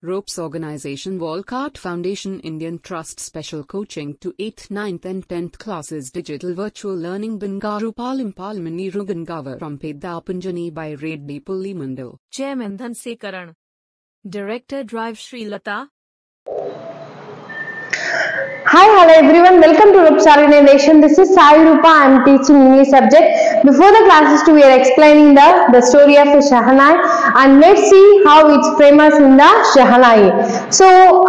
Ropes Organization Walcott Foundation Indian Trust Special Coaching to 8th, 9th and 10th classes Digital Virtual Learning Bangaru Palim Rugangavar from Pedapunjani by Reddy Pullimandal. Chairman Dhanse Karan. Director Drive Sri Lata. Hi, hello everyone. Welcome to Ropes Organization. This is Sai Rupa. I am teaching English subject. Before the classes, we are explaining the story of the Shahnai, and let's see how it's famous in the Shahnai. So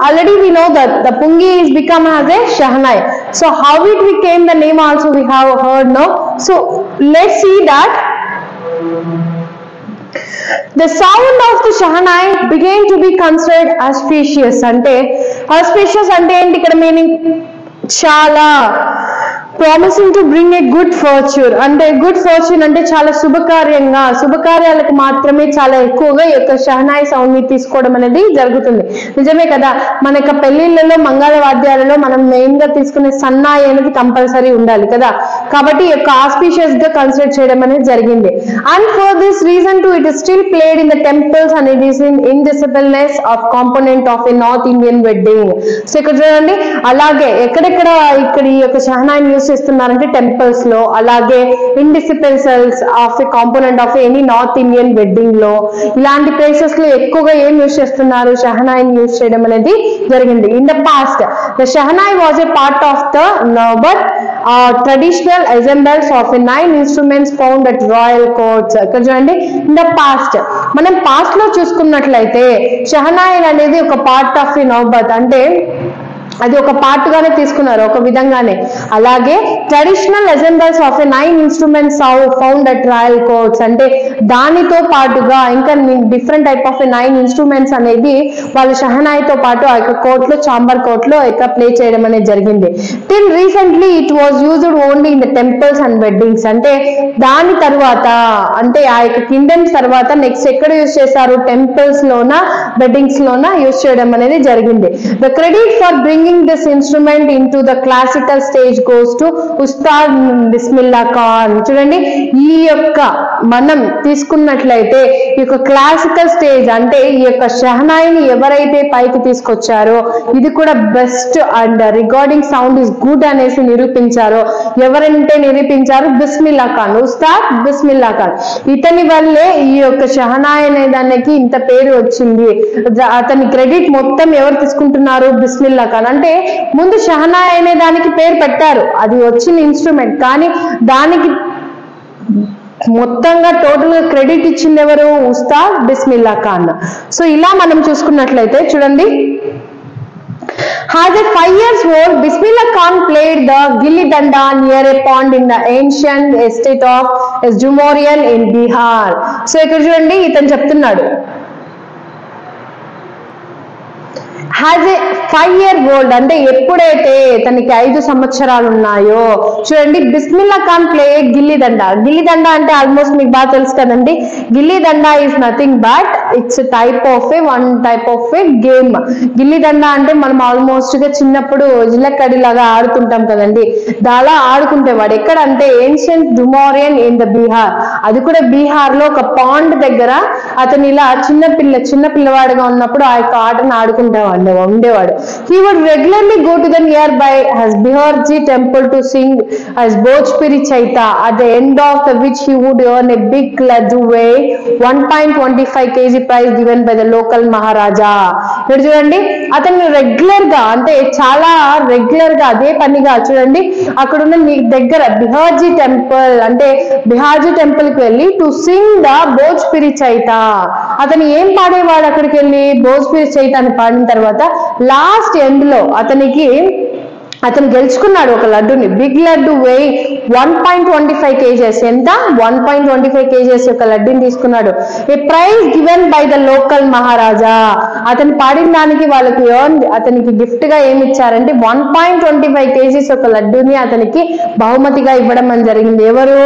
already we know that the Pungi is become as a Shahnai. So how it became the name also we have heard now. So let's see that. The sound of the Shahnai began to be considered auspicious. Auspicious ante ikkada meaning chala promising to bring a good fortune. అంటే good fortune అంటే చాలా శుభకార్యాలకు మాత్రమే చాలా ఎక్కువగా ఈ యొక్క shehnai sound ని తీసుకోవడం అనేది జరుగుతుంది. నిజమే కదా, మన యొక్క పెళ్లిళ్లలో మంగళ వాద్యాలలో మనం మెయిన్ గా తీసుకునే సన్నాయి అనేది కంపల్సరీ ఉండాలి కదా, కాబట్టి ఈ యొక్క ఆస్పిషియస్ గా కన్సిడర్ చేయడం అనేది జరిగింది. And for this reason to it is still played in the temples and it is in indispensable of component of a north Indian wedding. So ఇక్కడ చూడండి, అలాగే ఎక్కడెక్కడ ఇక్కడ ఈ యొక్క షహనాయిని యూస్ చేస్తున్నారంటే టెంపుల్స్ లో, అలాగే indispensables of a component of any north Indian wedding లో, ఇలాంటి ప్లేసెస్ లో ఎక్కువగా ఏం యూస్ చేస్తున్నారు, షహనాయిని యూస్ చేయడం అనేది జరిగింది. In the past the shehnai was a part of the but traditional ensembles of a 9 instruments found at royal courts. ఇక్కడ చూడండి, ఇన్ ద పాస్ట్ మనం పాస్ట్ లో చూసుకున్నట్లయితే షహనాయి అనేది ఒక పార్ట్ ఆఫ్ ఎ నౌబత్, అంటే అది ఒక పార్ట్ గానే తీసుకున్నారు ఒక విధంగానే. అలాగే traditional ensembles of a 9 instruments found at royal courts, అంటే దానితో పాటుగా ఇంకా డిఫరెంట్ టైప్ ఆఫ్ 9 instruments అనేది వాళ్ళు షహనాయితో పాటు ఆ యొక్క కోర్ట్ లో, చాంబర్ కోర్ట్ లో ఇక్కడ ప్లే చేయడం అనేది జరిగింది. Till recently it was used only in the temples and weddings. అంటే దాని తర్వాత, అంటే ఆ యొక్క కింగ్డమ్స్ తర్వాత నెక్స్ట్ ఎక్కడ యూజ్ చేశారు, టెంపుల్స్ లోన, వెడ్డింగ్స్ లోన యూజ్ చేయడం అనేది జరిగింది. The credit for bringing this instrument into the classical stage goes to Ustad Bismillah Khan. చూడండి, ఈ యొక్క మనం తీసుకున్నట్లయితే ఈ యొక్క క్లాసికల్ స్టేజ్ అంటే ఈ యొక్క షహనాయిని ఎవరైతే పైకి తీసుకొచ్చారో, ఇది కూడా best and recording sound is good అనేసి నిరూపించారో, ఎవరంటే నిరూపించారు, బిస్మిల్లా ఖాన్, ఉస్తాద్ బిస్మిల్లా ఖాన్. ఇతని వల్లే ఈ యొక్క షహనాయి అనే దానికి ఇంత పేరు వచ్చింది. అతని క్రెడిట్ మొత్తం ఎవరు తీసుకుంటున్నారు, బిస్మిల్లా ఖాన్. అంటే ముందు షహనాయి అనే దానికి పేరు పెట్టారు, అది వచ్చిన ఇన్స్ట్రుమెంట్, కానీ దానికి మొత్తంగా టోటల్ గా క్రెడిట్ ఇచ్చింది ఎవరు, ఉస్తాద్ బిస్మిల్లా ఖాన్. సో ఇలా మనం చూసుకున్నట్లయితే చూడండి, as a 5 years old, Bismillah Khan played the Gilli Danda near a pond in the ancient estate of Jumorian in Bihar. So ఇక్కడ చూడండి, ఇతను చెప్తున్నాడు హ్యాజ్ ఏ 5 year old, అంటే ఎప్పుడైతే తనకి 5 సంవత్సరాలు ఉన్నాయో, చూడండి, బిస్మిల్లా ఖాన్ ప్లే గిల్లి దండా. గిల్లి దండా అంటే ఆల్మోస్ట్ మీకు బాగా తెలుసు కదండి. Gilli danda is nothing but it's one type of a game. Gilli danda అంటే మనం ఆల్మోస్ట్ గా చిన్నప్పుడు జిల్లకడి లాగా ఆడుతుంటాం కదండి, దాలా ఆడుకుంటేవాడు. ఎక్కడ అంటే ఏన్షియంట్ డుమోరియన్ ఇన్ ద బీహార్, అది కూడా బీహార్ లో ఒక పాండ్ దగ్గర అతను ఇలా చిన్న పిల్లవాడిగా ఉన్నప్పుడు ఆ యొక్క ఆటను ఆడుకుంటేవాడు ఉండేవాడు. He would regularly go to the nearby as Biharji temple to sing as Bhojpuri Chaita, at the end of which he would earn a big laddu weigh 1.25 kg prize given by the local Maharaja. ఇక్కడ చూడండి, అతను regular గా, అంటే చాలా regular గా అదే పనిగా చూడండి, అక్కడ ఉన్న దగ్గర బిహార్జీ టెంపుల్, అంటే బిహార్జీ టెంపుల్ కి వెళ్ళి టు సింగ్ ద భోజ్పురి చైతా. అతను ఏం పాడేవాడు, అక్కడికి వెళ్ళి భోజ్పురి చైతా అని పాడిన తర్వాత లాస్ట్ ఎండ్ లో అతను గెలుచుకున్నాడు ఒక లడ్డుని. బిగ్ లడ్డు వెయ్ 1.25 kgs. ఎంత, 1.25 kgs యొక్క లడ్డుని తీసుకున్నాడు. A prize given by the local maharaja. అతను పాడిన దానికి వాళ్ళకి అతనికి గిఫ్ట్ గా ఏమి ఇచ్చారంటే 1.25 kgs ఒక లడ్డుని అతనికి బహుమతిగా ఇవ్వడం అని జరిగింది. ఎవరు,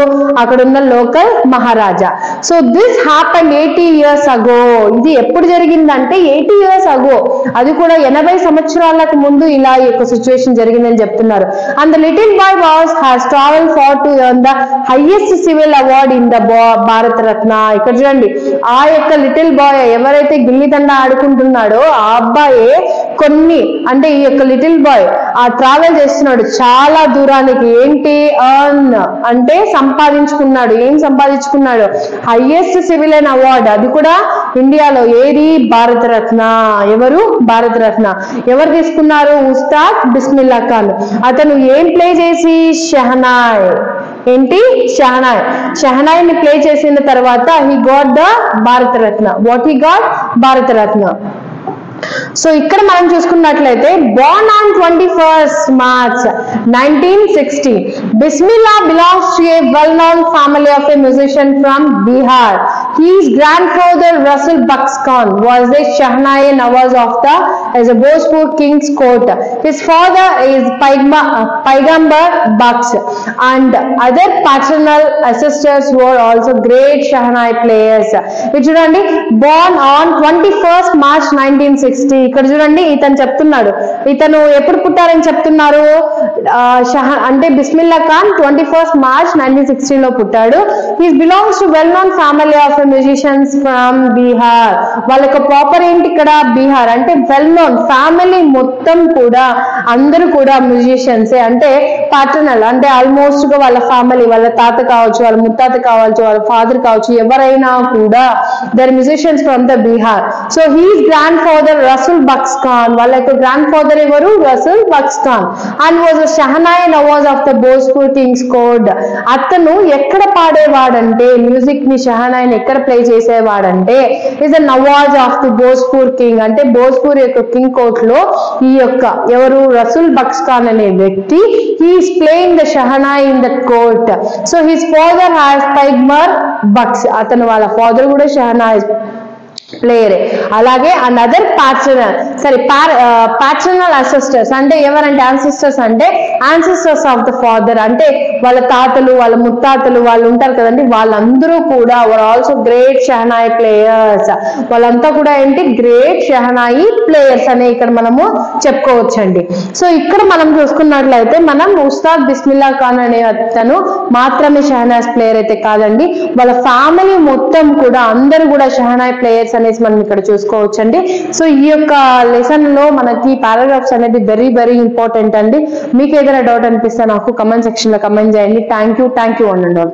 అక్కడ ఉన్న local Maharaja. So this happened 80 years ago. ఇది ఎప్పుడు జరిగిందంటే 80 years ago, అది కూడా 80 సంవత్సరాలకు ముందు ఇలా ఈ యొక్క సిచ్యువేషన్ జరిగింది. అని చెప్తున్నారు. And the little boy has traveled far to earn the highest civil award in the Bharat Ratna. ఇక్కడ చూడండి, ఆ యొక్క లిటిల్ బాయ్ ఎవరైతే గిల్లిదండ ఆడుకుంటున్నాడో ఆ అబ్బాయే కొన్ని అంటే ఈ యొక్క లిటిల్ బాయ్ ఆ ట్రావెల్ చేస్తున్నాడు చాలా దూరానికి. ఏంటి ఎర్న్ అంటే సంపాదించుకున్నాడు. ఏం సంపాదించుకున్నాడు? హైయెస్ట్ సివిలియన్ అవార్డ్, అది కూడా ఇండియాలో. ఏది? భారతరత్న. ఎవరు? భారతరత్న. ఎవరు తీసుకున్నారు? ఉస్తాద్ బిస్మిల్లా ఖాన్. అతను ఏం ప్లే చేసి? షహనాయ్. ఏంటి? షహనాయ్. షహనాయ్ ని ప్లే చేసిన తర్వాత he got the Bharat Ratna. What he got? Bharat Ratna. So ఇక్కడ మనం చూసుకున్నట్లయితే born on 21st March 1960, Bismillah belongs to a well-known family of a musician from Bihar. His grandfather Rasul Bucks Khan was the Shahnai Nawaz of the as a Bhojpur King's court. His father is Paigambar Bucks and other paternal ancestors were also great Shahnai players. చూడండి, born on 21st March 1960. ఇక్కడ చూడండి, ఇతను చెప్తున్నాడు ఇతను ఎప్పుడు పుట్టారని చెప్తున్నారు. అంటే Bismillah Khan 21st March 1960 లో పుట్టాడు. He belongs to well known family of musicians from Bihar. వాళ్ళ యొక్క ప్రాపర్ ఏంటి ఇక్కడ? బీహార్. అంటే వెల్ నోన్ ఫ్యామిలీ మొత్తం కూడా అందరూ కూడా మ్యూజిషియన్స్. అంటే పాటర్నల్ అంటే ఆల్మోస్ట్ గా వాళ్ళ ఫ్యామిలీ, వాళ్ళ తాత కావచ్చు, వాళ్ళ ముత్తాత కావచ్చు, వాళ్ళ ఫాదర్ కావచ్చు, ఎవరైనా కూడా their musicians from the Bihar. So his grand father Rasool Baksh Khan. వాళ్ళ యొక్క గ్రాండ్ ఫాదర్ ఎవరు? Rasool Baksh Khan. And was shehnai Nawaz of the Bhojpur kings court. అతను ఎక్కడ పాడేవాడంటే మ్యూజిక్ ని, షహనాయ్ ని ఎక్కడ ప్లే చేసేవాడంటే is the Nawaz of the Bhojpur king. అంటే భోజ్పూర్ యొక్క కింగ్ కోర్ట్ లో ఈ యొక్క ఎవరు? రసూల్ బక్స్ ఖాన్ అనే వ్యక్తి he is playing the shehnai in that court. So his father has Paigambar Baksh. అతను వాళ్ళ ఫాదర్ కూడా షహనాయ్ ప్లేయర్. అలాగే అనదర్ ప్యాటర్నల్ అన్సెస్టర్స్ అంటే ఎవరంటే యాన్సిస్టర్స్ అంటే యాన్సిస్టర్స్ ఆఫ్ ద ఫాదర్ అంటే వాళ్ళ తాతలు, వాళ్ళ ముత్తాతలు వాళ్ళు ఉంటారు కదండి, వాళ్ళందరూ కూడా were also great shehnai players. వాళ్ళంతా కూడా ఏంటి? గ్రేట్ షహనాయి ప్లేయర్స్ అనే ఇక్కడ మనము చెప్పుకోవచ్చండి. సో ఇక్కడ మనం చూసుకున్నట్లయితే మనం ఉస్తాద్ బిస్మిల్లా ఖాన్ అనే అతను మాత్రమే షహనాయి ప్లేయర్ అయితే కాదండి, వాళ్ళ ఫ్యామిలీ మొత్తం కూడా అందరూ కూడా షహనాయి ప్లేయర్స్ అనేసి మనం ఇక్కడ చూసుకోవచ్చండి. సో ఈ యొక్క లెసన్ లో మనకి పారాగ్రాఫ్స్ అనేది వెరీ వెరీ ఇంపార్టెంట్ అండి. మీకు ఏదైనా డౌట్ అనిపిస్తే నాకు కమెంట్ సెక్షన్ లో కమెంట్ చేయండి. Thank you one and all.